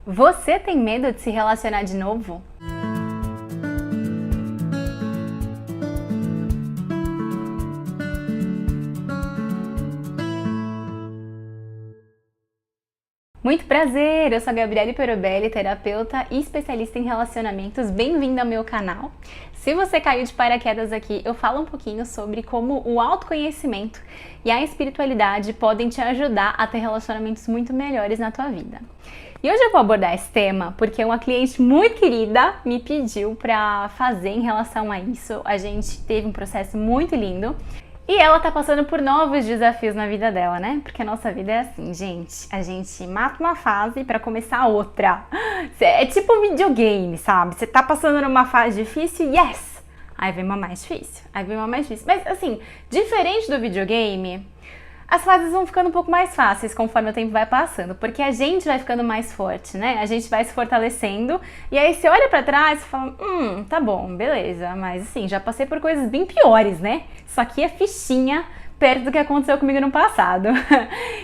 Você tem medo de se relacionar de novo? Muito prazer! Eu sou a Gabriele Perobelli, terapeuta e especialista em relacionamentos. Bem-vindo ao meu canal. Se você caiu de paraquedas aqui, eu falo um pouquinho sobre como o autoconhecimento e a espiritualidade podem te ajudar a ter relacionamentos muito melhores na tua vida. E hoje eu vou abordar esse tema porque uma cliente muito querida me pediu para fazer em relação a isso. A gente teve um processo muito lindo. E ela tá passando por novos desafios na vida dela, né? Porque a nossa vida é assim, gente. A gente mata uma fase pra começar outra. É tipo um videogame, sabe? Você tá passando numa fase difícil, yes! Aí vem uma mais difícil, aí vem uma mais difícil. Mas assim, diferente do videogame, as fases vão ficando um pouco mais fáceis conforme o tempo vai passando, porque a gente vai ficando mais forte, né? A gente vai se fortalecendo e aí você olha pra trás e fala, tá bom, beleza, mas assim, já passei por coisas bem piores, né? Isso aqui é fichinha perto do que aconteceu comigo no passado.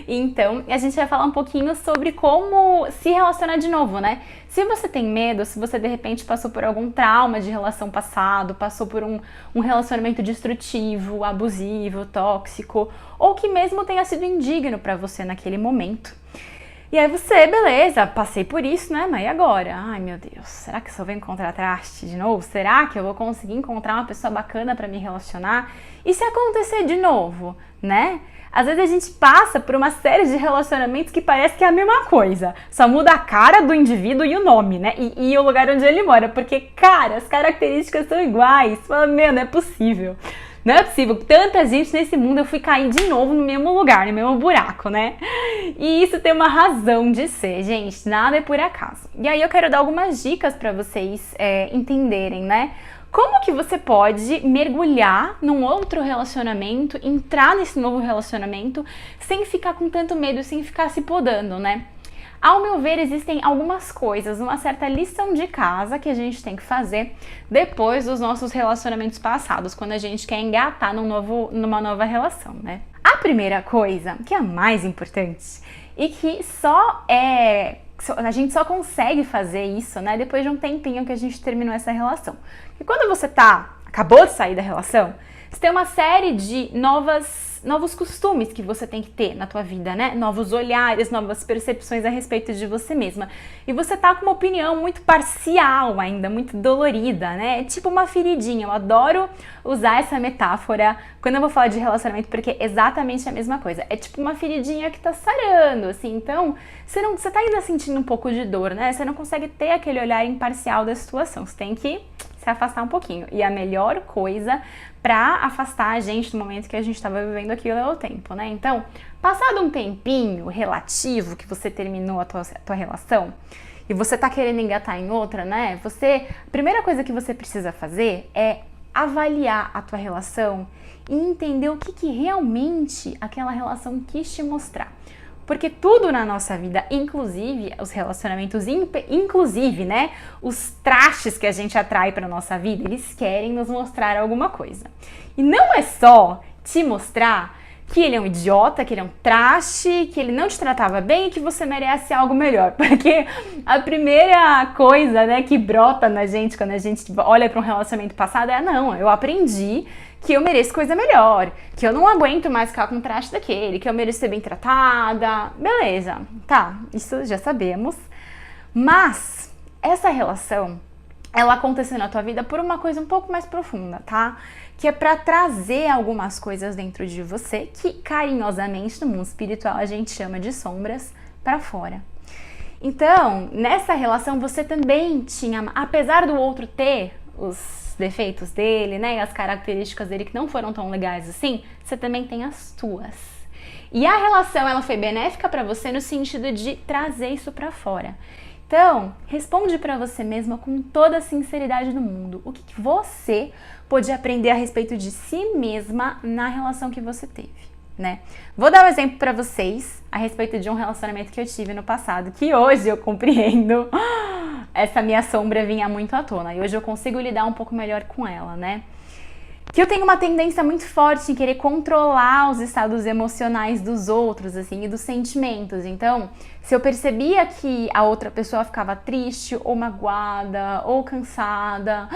Então, a gente vai falar um pouquinho sobre como se relacionar de novo, né? Se você tem medo, se você de repente passou por algum trauma de relação passado, passou por um relacionamento destrutivo, abusivo, tóxico, ou que mesmo tenha sido indigno pra você naquele momento. E aí você, beleza, passei por isso, né? Mas e agora? Ai, meu Deus, será que eu só vou encontrar traste de novo? Será que eu vou conseguir encontrar uma pessoa bacana pra me relacionar? E se acontecer de novo, né? Às vezes a gente passa por uma série de relacionamentos que parece que é a mesma coisa. Só muda a cara do indivíduo e o nome, né? E o lugar onde ele mora. Porque, cara, as características são iguais. Fala, meu, não é possível. Não é possível, tanta gente nesse mundo, eu fui cair de novo no mesmo lugar, no mesmo buraco, né? E isso tem uma razão de ser, gente, nada é por acaso. E aí eu quero dar algumas dicas para vocês entenderem, né? Como que você pode mergulhar num outro relacionamento, entrar nesse novo relacionamento, sem ficar com tanto medo, sem ficar se podando, né? Ao meu ver, existem algumas coisas, uma certa lição de casa que a gente tem que fazer depois dos nossos relacionamentos passados, quando a gente quer engatar numa nova relação, né? A primeira coisa, que é a mais importante, e que a gente só consegue fazer isso, né, depois de um tempinho que a gente terminou essa relação. E quando você acabou de sair da relação, você tem uma série de novos costumes que você tem que ter na tua vida, né? Novos olhares, novas percepções a respeito de você mesma. E você tá com uma opinião muito parcial ainda, muito dolorida, né? É tipo uma feridinha. Eu adoro usar essa metáfora quando eu vou falar de relacionamento, porque é exatamente a mesma coisa. É tipo uma feridinha que tá sarando, assim. Então, você tá ainda sentindo um pouco de dor, né? Você não consegue ter aquele olhar imparcial da situação. Você tem que se afastar um pouquinho. E a melhor coisa pra afastar a gente do momento que a gente tava vivendo aquilo é o tempo, né? Então, passado um tempinho relativo que você terminou a tua relação e você tá querendo engatar em outra, né? A primeira coisa que você precisa fazer é avaliar a tua relação e entender o que realmente aquela relação quis te mostrar. Porque tudo na nossa vida, inclusive os relacionamentos, inclusive, né, os trastes que a gente atrai para nossa vida, eles querem nos mostrar alguma coisa. E não é só te mostrar que ele é um idiota, que ele é um traste, que ele não te tratava bem e que você merece algo melhor. Porque a primeira coisa, né, que brota na gente quando a gente olha para um relacionamento passado é, não, eu aprendi que eu mereço coisa melhor, que eu não aguento mais ficar com um traste daquele, que eu mereço ser bem tratada. Beleza, tá, isso já sabemos. Mas essa relação, ela aconteceu na tua vida por uma coisa um pouco mais profunda, tá? Que é pra trazer algumas coisas dentro de você que carinhosamente no mundo espiritual a gente chama de sombras pra fora. Então, nessa relação você também tinha, apesar do outro ter os defeitos dele, né, as características dele que não foram tão legais assim, você também tem as tuas. E a relação, ela foi benéfica pra você no sentido de trazer isso pra fora. Então, responde pra você mesma com toda a sinceridade do mundo. O que você pôde aprender a respeito de si mesma na relação que você teve, né? Vou dar um exemplo pra vocês a respeito de um relacionamento que eu tive no passado, que hoje eu compreendo. Essa minha sombra vinha muito à tona e hoje eu consigo lidar um pouco melhor com ela, né? que eu tenho uma tendência muito forte em querer controlar os estados emocionais dos outros, assim, e dos sentimentos. Então, se eu percebia que a outra pessoa ficava triste, ou magoada, ou cansada,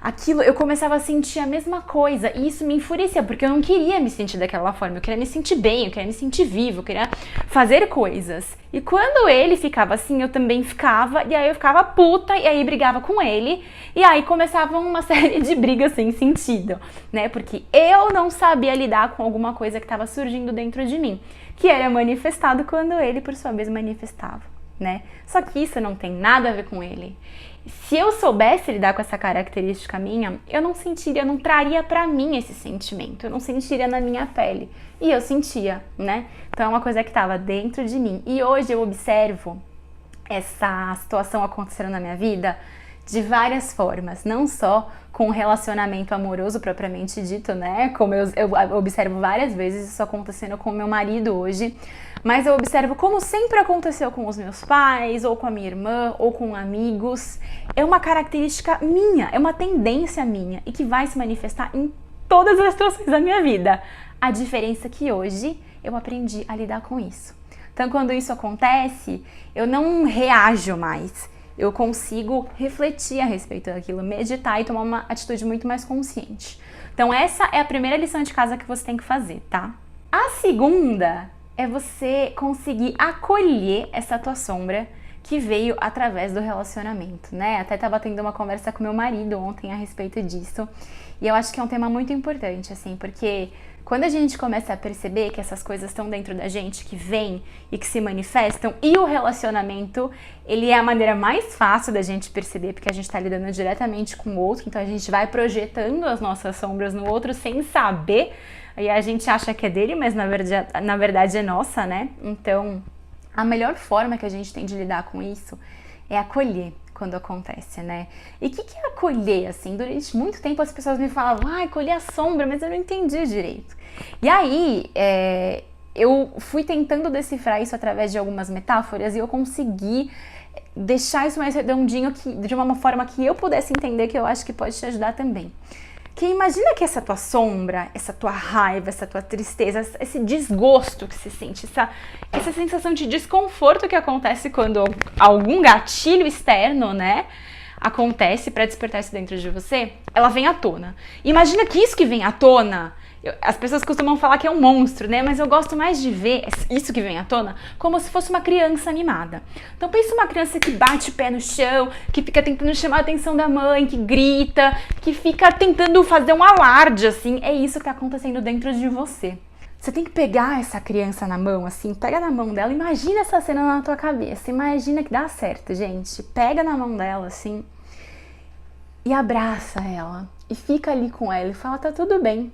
aquilo, eu começava a sentir a mesma coisa, e isso me enfurecia, porque eu não queria me sentir daquela forma, eu queria me sentir bem, eu queria me sentir vivo, eu queria fazer coisas. E quando ele ficava assim, eu também ficava, e aí eu ficava puta, e aí brigava com ele, e aí começava uma série de brigas sem sentido, né? Porque eu não sabia lidar com alguma coisa que estava surgindo dentro de mim, que era manifestado quando ele, por sua vez, manifestava, né? Só que isso não tem nada a ver com ele. Se eu soubesse lidar com essa característica minha, eu não sentiria, eu não traria pra mim esse sentimento, eu não sentiria na minha pele. E eu sentia, né? Então é uma coisa que estava dentro de mim. E hoje eu observo essa situação acontecendo na minha vida de várias formas, não só com o relacionamento amoroso propriamente dito, né? Como eu observo várias vezes isso acontecendo com o meu marido hoje, mas eu observo como sempre aconteceu com os meus pais, ou com a minha irmã, ou com amigos. É uma característica minha, é uma tendência minha e que vai se manifestar em todas as situações da minha vida. A diferença é que hoje eu aprendi a lidar com isso. Então, quando isso acontece, eu não reajo mais. Eu consigo refletir a respeito daquilo, meditar e tomar uma atitude muito mais consciente. Então, essa é a primeira lição de casa que você tem que fazer, tá? A segunda é você conseguir acolher essa tua sombra que veio através do relacionamento, né? Até tava tendo uma conversa com meu marido ontem a respeito disso. E eu acho que é um tema muito importante, assim, porque quando a gente começa a perceber que essas coisas estão dentro da gente, que vêm e que se manifestam, e o relacionamento, ele é a maneira mais fácil da gente perceber, porque a gente está lidando diretamente com o outro, então a gente vai projetando as nossas sombras no outro sem saber, e a gente acha que é dele, mas na verdade é nossa, né? Então, a melhor forma que a gente tem de lidar com isso é acolher quando acontece, né? E o que é acolher, assim? Durante muito tempo as pessoas me falavam, acolher a sombra, mas eu não entendi direito. E aí, eu fui tentando decifrar isso através de algumas metáforas e eu consegui deixar isso mais redondinho de uma forma que eu pudesse entender, que eu acho que pode te ajudar também. Que imagina que essa tua sombra, essa tua raiva, essa tua tristeza, esse desgosto que se sente, essa sensação de desconforto que acontece quando algum gatilho externo, né, acontece para despertar isso dentro de você, ela vem à tona. Imagina que isso que vem à tona, as pessoas costumam falar que é um monstro, né? Mas eu gosto mais de ver isso que vem à tona como se fosse uma criança animada. Então pensa uma criança que bate o pé no chão, que fica tentando chamar a atenção da mãe, que grita, que fica tentando fazer um alarde, assim. É isso que tá acontecendo dentro de você. Você tem que pegar essa criança na mão, assim, pega na mão dela, imagina essa cena na tua cabeça, imagina que dá certo, gente. Pega na mão dela, assim, e abraça ela, e fica ali com ela, e fala, tá tudo bem.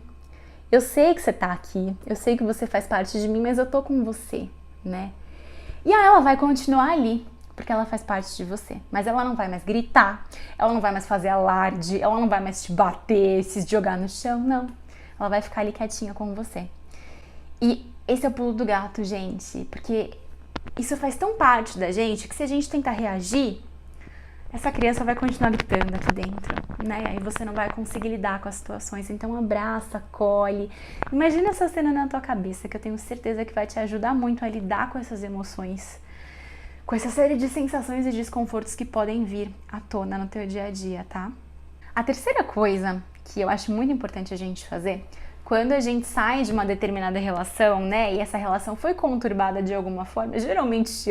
Eu sei que você tá aqui, eu sei que você faz parte de mim, mas eu tô com você, né? E aí ela vai continuar ali, porque ela faz parte de você. Mas ela não vai mais gritar, ela não vai mais fazer alarde, ela não vai mais te bater, se jogar no chão, não. Ela vai ficar ali quietinha com você. E esse é o pulo do gato, gente, porque isso faz tão parte da gente que se a gente tentar reagir, essa criança vai continuar gritando aqui dentro, né? Aí você não vai conseguir lidar com as situações. Então abraça, acolhe. Imagina essa cena na tua cabeça, que eu tenho certeza que vai te ajudar muito a lidar com essas emoções, com essa série de sensações e desconfortos que podem vir à tona no teu dia a dia, tá? A terceira coisa que eu acho muito importante a gente fazer, quando a gente sai de uma determinada relação, né, e essa relação foi conturbada de alguma forma, geralmente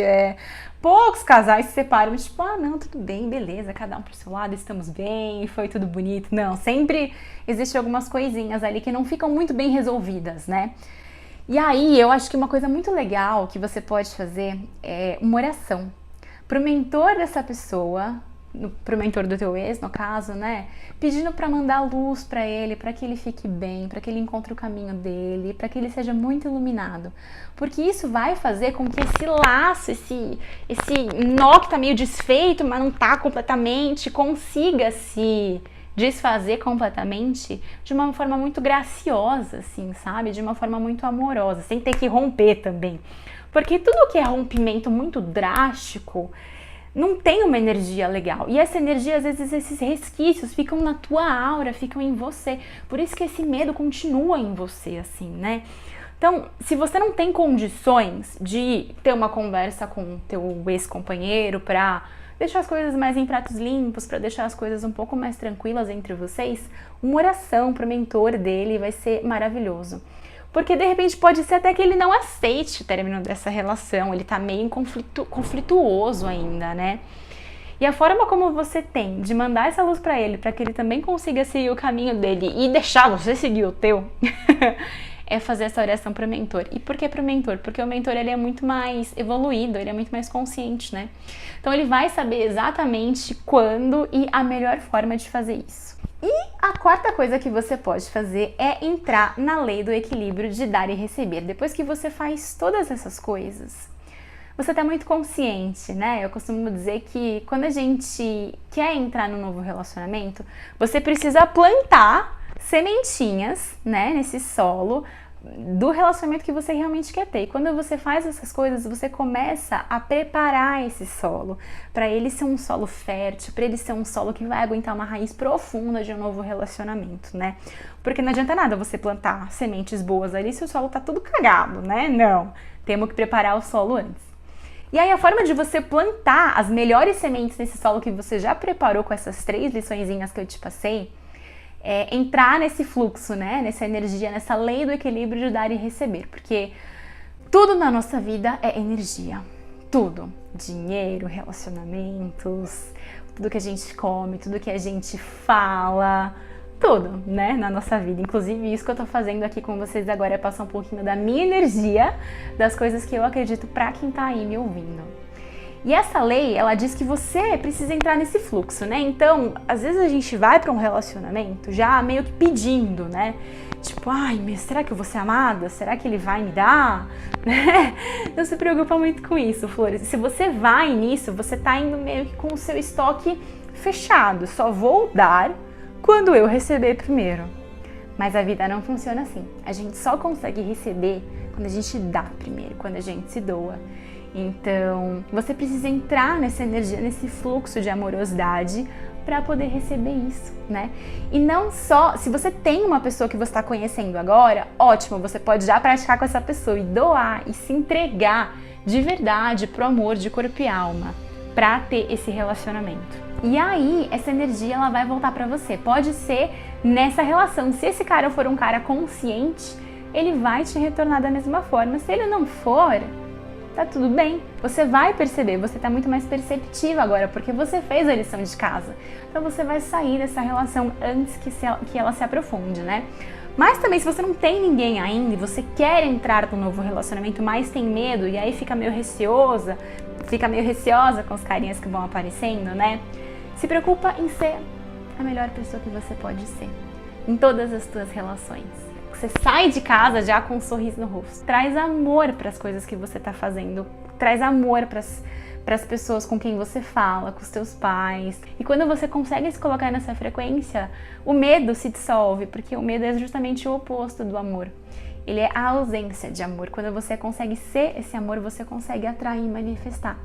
poucos casais se separam, tipo, não, tudo bem, beleza, cada um pro seu lado, estamos bem, foi tudo bonito. Não, sempre existem algumas coisinhas ali que não ficam muito bem resolvidas, né? E aí, eu acho que uma coisa muito legal que você pode fazer é uma oração pro mentor dessa pessoa, pro mentor do teu ex, no caso, né? Pedindo para mandar luz para ele, para que ele fique bem, para que ele encontre o caminho dele, para que ele seja muito iluminado. Porque isso vai fazer com que esse laço, esse nó que tá meio desfeito, mas não tá completamente, consiga se desfazer completamente de uma forma muito graciosa, assim, sabe? De uma forma muito amorosa, sem ter que romper também. Porque tudo que é rompimento muito drástico não tem uma energia legal. E essa energia, às vezes, esses resquícios ficam na tua aura, ficam em você. Por isso que esse medo continua em você, assim, né? Então, se você não tem condições de ter uma conversa com o teu ex-companheiro pra deixar as coisas mais em pratos limpos, pra deixar as coisas um pouco mais tranquilas entre vocês, uma oração pro mentor dele vai ser maravilhoso. Porque de repente pode ser até que ele não aceite o término dessa relação, ele tá meio conflituoso ainda, né? E a forma como você tem de mandar essa luz pra ele, pra que ele também consiga seguir o caminho dele e deixar você seguir o teu, é fazer essa oração pro mentor. E por que pro mentor? Porque o mentor, ele é muito mais evoluído, ele é muito mais consciente, né? Então ele vai saber exatamente quando e a melhor forma de fazer isso. E a quarta coisa que você pode fazer é entrar na lei do equilíbrio de dar e receber. Depois que você faz todas essas coisas, você tá muito consciente, né? Eu costumo dizer que quando a gente quer entrar num novo relacionamento, você precisa plantar sementinhas, né, nesse solo do relacionamento que você realmente quer ter. E quando você faz essas coisas, você começa a preparar esse solo para ele ser um solo fértil, para ele ser um solo que vai aguentar uma raiz profunda de um novo relacionamento, né? Porque não adianta nada você plantar sementes boas ali se o solo tá tudo cagado, né? Não, temos que preparar o solo antes. E aí a forma de você plantar as melhores sementes nesse solo que você já preparou com essas 3 liçõezinhas que eu te passei, é entrar nesse fluxo, né? Nessa energia, nessa lei do equilíbrio de dar e receber. Porque tudo na nossa vida é energia. Tudo. Dinheiro, relacionamentos, tudo que a gente come, tudo que a gente fala, tudo, né? Na nossa vida. Inclusive, isso que eu tô fazendo aqui com vocês agora é passar um pouquinho da minha energia, das coisas que eu acredito pra quem tá aí me ouvindo. E essa lei, ela diz que você precisa entrar nesse fluxo, né? Então, às vezes a gente vai para um relacionamento já meio que pedindo, né? Tipo, ai, mas será que eu vou ser amada? Será que ele vai me dar? Né? Não se preocupa muito com isso, Flores. Se você vai nisso, você tá indo meio que com o seu estoque fechado. Só vou dar quando eu receber primeiro. Mas a vida não funciona assim. A gente só consegue receber quando a gente dá primeiro, quando a gente se doa. Então, você precisa entrar nessa energia, nesse fluxo de amorosidade para poder receber isso, né? E não só, se você tem uma pessoa que você está conhecendo agora, ótimo, você pode já praticar com essa pessoa e doar e se entregar de verdade pro amor de corpo e alma, para ter esse relacionamento. E aí, essa energia ela vai voltar para você. Pode ser nessa relação. Se esse cara for um cara consciente, ele vai te retornar da mesma forma. Se ele não for, tá tudo bem, você vai perceber, você tá muito mais perceptiva agora, porque você fez a lição de casa. Então você vai sair dessa relação antes que ela se aprofunde, né? Mas também, se você não tem ninguém ainda e você quer entrar num novo relacionamento, mas tem medo e aí fica meio receosa com os carinhas que vão aparecendo, né? Se preocupa em ser a melhor pessoa que você pode ser, em todas as tuas relações. Você sai de casa já com um sorriso no rosto. Traz amor para as coisas que você está fazendo. Traz amor para as pessoas com quem você fala, com os teus pais. E quando você consegue se colocar nessa frequência, o medo se dissolve, porque o medo é justamente o oposto do amor. Ele é a ausência de amor. Quando você consegue ser esse amor, você consegue atrair e manifestar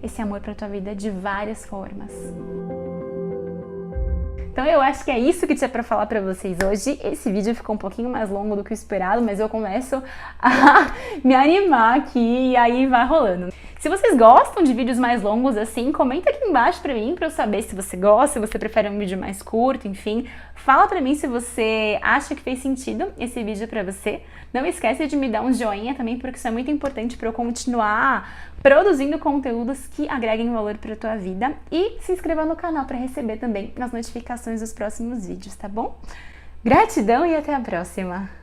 esse amor para a tua vida de várias formas. Então eu acho que é isso que tinha pra falar pra vocês hoje. Esse vídeo ficou um pouquinho mais longo do que o esperado, mas eu começo a me animar aqui e aí vai rolando. Se vocês gostam de vídeos mais longos assim, comenta aqui embaixo pra mim, pra eu saber se você gosta, se você prefere um vídeo mais curto, enfim. Fala pra mim se você acha que fez sentido esse vídeo pra você. Não esquece de me dar um joinha também, porque isso é muito importante pra eu continuar produzindo conteúdos que agreguem valor pra tua vida. E se inscreva no canal pra receber também as notificações dos próximos vídeos, tá bom? Gratidão e até a próxima!